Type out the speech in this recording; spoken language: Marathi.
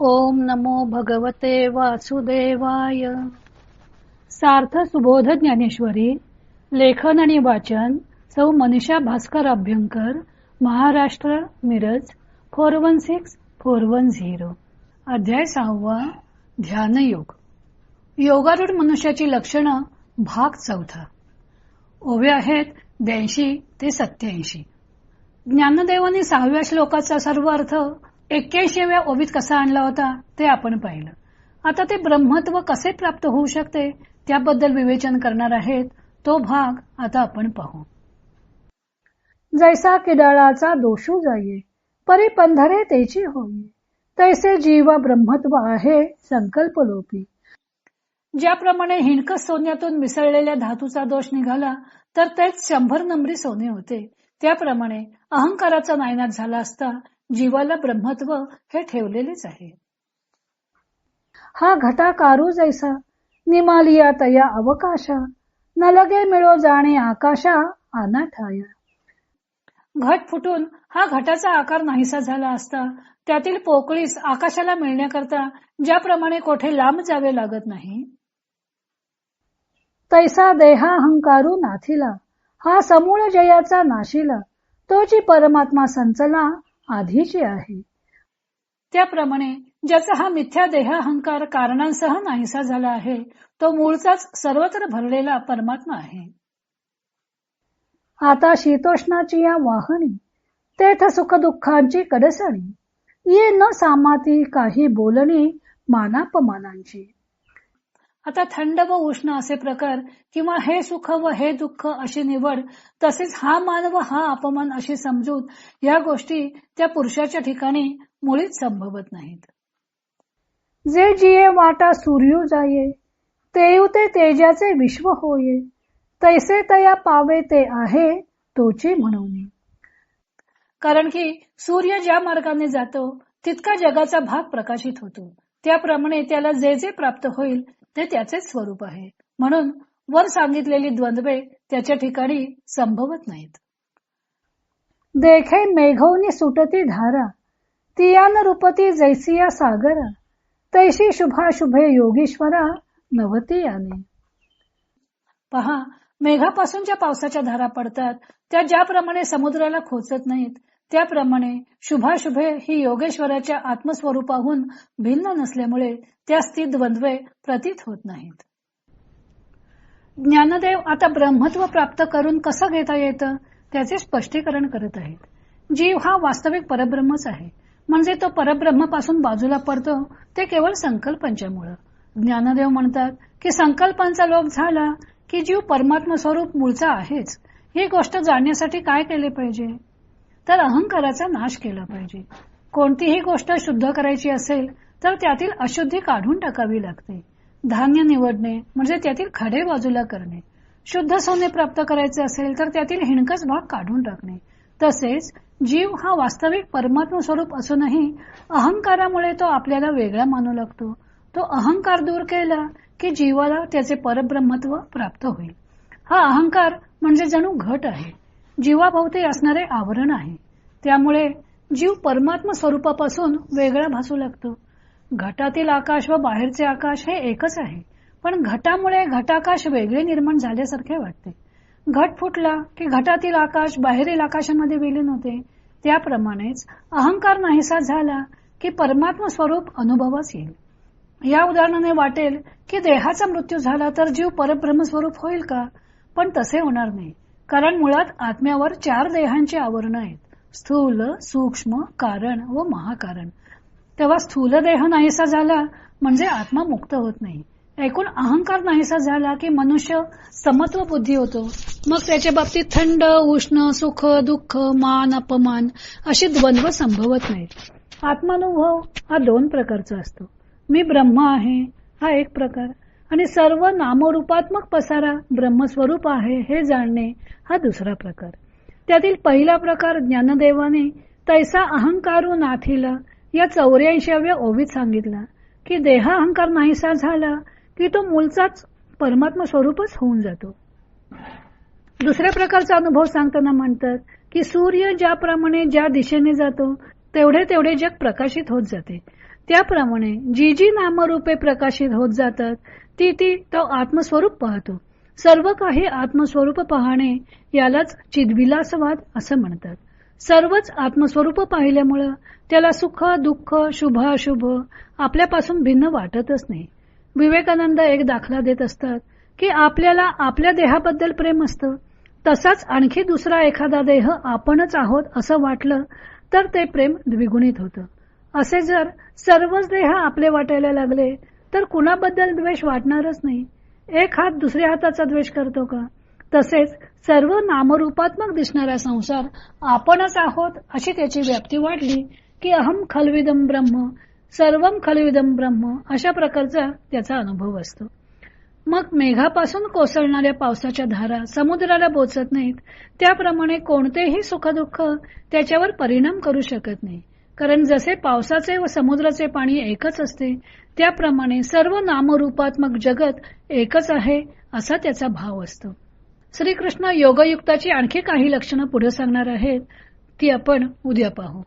ओम नमो भगवते वासुदेवाय. सार्थ सुबोध ज्ञानेश्वरी. लेखन आणि वाचन सौ मनीषा भास्कर अभ्यंकर, महाराष्ट्र, मिरज 416410. अध्याय 6. ध्यानयोग. योगारूढ मनुष्याची लक्षणं भाग 4. ओव्या आहेत 82 ते 87. ज्ञानदेवांनी 6व्या श्लोकाचा सर्व अर्थ 81व्या ओवीत कसा आणला होता ते आपण पाहिलं. आता ते ब्रह्मत्व कसे प्राप्त होऊ शकते त्याबद्दल विवेचन करणार आहेत. तो भाग आता आपण पाहू. जैसा किडाळाचा दोषू जाये, परी पंधरे तेची होई, तैसे जीवा ब्रह्मत्व आहे संकल्प लोपी. ज्याप्रमाणे हिणकस सोन्यातून मिसळलेल्या धातूचा दोष निघाला तर तेच 100 नंबरी सोने होते, त्याप्रमाणे अहंकाराचा नायनाट झाला असता जीवाला ब्रह्मत्व हे ठेवलेलेच आहे. हा घटाकारू जैसा निमालिया तया अवकाशा, न लगे मिळो जाणे आकाशा अनाठाया. घट फुटून हा घटाचा आकार नाहीसा झाला असता त्यातील पोकळीस आकाशाला मिळण्याकरता ज्याप्रमाणे कोठे लांब जावे लागत नाही, तैसा देहा अहंकारू नाथिला, हा समूळ जयाचा नाशिला, तोची परमात्मा संचला आधीची आहे. त्याप्रमाणे ज्याचा हा मिथ्या देहाहंकार कारणांसह नाहीसा झाला आहे, तो मूळचाच सर्वत्र भरलेला परमात्मा आहे. आता शीतोष्णाची या वाहनी, तेथ सुख दुःखांची कडसणी, ये न सामाती काही बोलणी मानापमानांची. आता थंड व उष्ण असे प्रकार किंवा हे सुख व हे दुःख अशी निवड, तसेच हा मान व हा अपमान अशी समजूत, या गोष्टी त्या पुरुषाच्या ठिकाणी मुळीच संभवत नाहीत. जे जिये वाटा सूर्यू जाये, तेयुते तेजाचे विश्व होये, तैसे तया पावे ते आहे तोची म्हणून. कारण की सूर्य ज्या मार्गाने जातो तितका जगाचा भाग प्रकाशित होतो, त्याप्रमाणे त्याला जे जे प्राप्त होईल ते त्याचेच स्वरूप आहे. म्हणून वर सांगितलेली द्वंद्वे त्याच्या ठिकाणी संभवत नाहीत. देखे मेघवनी सुटती धारा, तियान रूपती जैसिया सागरा, तैशी शुभाशुभे योगीश्वरा नवती याने. पहा, मेघापासून ज्या पावसाच्या धारा पडतात त्या ज्याप्रमाणे समुद्राला खोचत नाहीत, त्याप्रमाणे शुभाशुभे ही योगेश्वराच्या आत्मस्वरूपाहून भिन्न नसल्यामुळे त्या स्थित द्वंद्वे प्रतीत होत नाहीत. ज्ञानदेव आता ब्रह्मत्व प्राप्त करून कसं घेता येतं त्याचे स्पष्टीकरण करत आहेत. जीव हा वास्तविक परब्रह्मच आहे, म्हणजे तो परब्रह्मापासून बाजूला पडतो ते केवळ संकल्पांच्यामुळे. ज्ञानदेव म्हणतात की संकल्पांचा लोप झाला की जीव परमात्मा स्वरूप मूळचा आहेच. ही गोष्ट जाणण्यासाठी काय केले पाहिजे, तर अहंकाराचा नाश केला पाहिजे. कोणतीही गोष्ट शुद्ध करायची असेल तर त्यातील अशुद्धी काढून टाकावी लागते. धान्य निवडणे म्हणजे त्यातील खडे बाजूला करणे. शुद्ध सोने प्राप्त करायचे असेल तर त्यातील हिणकस भाग काढून टाकणे. तसेच जीव हा वास्तविक परमात्मा स्वरूप असूनही अहंकारामुळे तो आपल्याला वेगळा मानू लागतो. तो अहंकार दूर केला की जीवाला त्याचे परब्रह्मत्व प्राप्त होईल. हा अहंकार म्हणजे जणू घट आहे, जीवाभोवती असणारे आवरण आहे. त्यामुळे जीव परमात्मा स्वरूपापासून वेगळा भासू लागतो. घटातील आकाश व बाहेरचे आकाश हे एकच आहे, पण घटामुळे घटाकाश वेगळे निर्माण झाल्यासारखे वाटते. घट फुटला की घटातील आकाश बाहेरील आकाशामध्ये विलीन होते. त्याप्रमाणेच अहंकार नाहीसा झाला की परमात्मा स्वरूप अनुभवास येईल. या उदाहरणाने वाटेल की देहाचा मृत्यू झाला तर जीव परब्रह्म स्वरूप होईल का, पण तसे होणार नाही. कारण मुळात आत्म्यावर 4 देहांची आवरण आहेत, स्थूल, सूक्ष्म, कारण व महाकारण. तेव्हा स्थूल देह नाहीसा झाला म्हणजे आत्मा मुक्त होत नाही. एकूण अहंकार नाहीसा झाला की मनुष्य समत्व बुद्धी होतो. मग त्याच्या बाबतीत थंड, उष्ण, सुख, दुःख, मान, अपमान अशी द्वंद्व संभवत नाहीत. आत्मानुभव हा 2 प्रकारचा असतो. मी ब्रह्म आहे हा एक प्रकार, आणि सर्व नामरूपात्मक पसारा ब्रह्मस्वरूप आहे हे जाणणे हा दुसरा प्रकार. त्यातील पहिला प्रकार ज्ञानदेवाने तैसा अहंकारू नाथिला या 84व्या ओवीत सांगितला की देहा अहंकार नाहीसा झाला की तो मूळचाच परमात्मा स्वरूपच होऊन जातो. दुसऱ्या प्रकारचा अनुभव सांगताना म्हणतात की सूर्य ज्याप्रमाणे ज्या दिशेने जातो तेवढे तेवढे जग प्रकाशित होत जाते. त्याप्रमाणे जी जी नामरूपे प्रकाशित होत जातात ती ती तो आत्मस्वरूप पाहतो. सर्व काही आत्मस्वरूप पाहणे यालाच चिद्विलासवाद असं म्हणतात. सर्वच आत्मस्वरूप पाहिल्यामुळं त्याला सुख दुःख शुभ अशुभ आपल्यापासून भिन्न वाटतच नाही. विवेकानंद एक दाखला देत असतात की आपल्याला आपल्या देहाबद्दल प्रेम असतं, तसाच आणखी दुसरा एखादा देह आपणच आहोत असं वाटलं तर ते प्रेम द्विगुणित होतं. असे जर सर्वच देह आपले वाटायला लागले तर कुणाबद्दल द्वेष वाटणारच नाही. एक हात दुसऱ्या हाताचा द्वेष करतो का? तसेच सर्व नामरूपात्मक दिसणारा संसार आपणच आहोत अशी त्याची व्याप्ती वाढली की अहम खल्विदम ब्रह्म सर्वम खल्विदम ब्रह्म अशा प्रकारचा त्याचा अनुभव असतो. मग मेघापासून कोसळणाऱ्या पावसाच्या धारा समुद्राला बोचत नाहीत, त्याप्रमाणे कोणतेही सुखदुःख त्याच्यावर परिणाम करू शकत नाही. कारण जसे पावसाचे व समुद्राचे पाणी एकच असते त्याप्रमाणे सर्व नामरूपात्मक जगत एकच आहे असा त्याचा भाव असतो. श्रीकृष्ण योगयुक्ताची आणखी काही लक्षणं पुढे सांगणार आहेत ती आपण उद्या पाहू.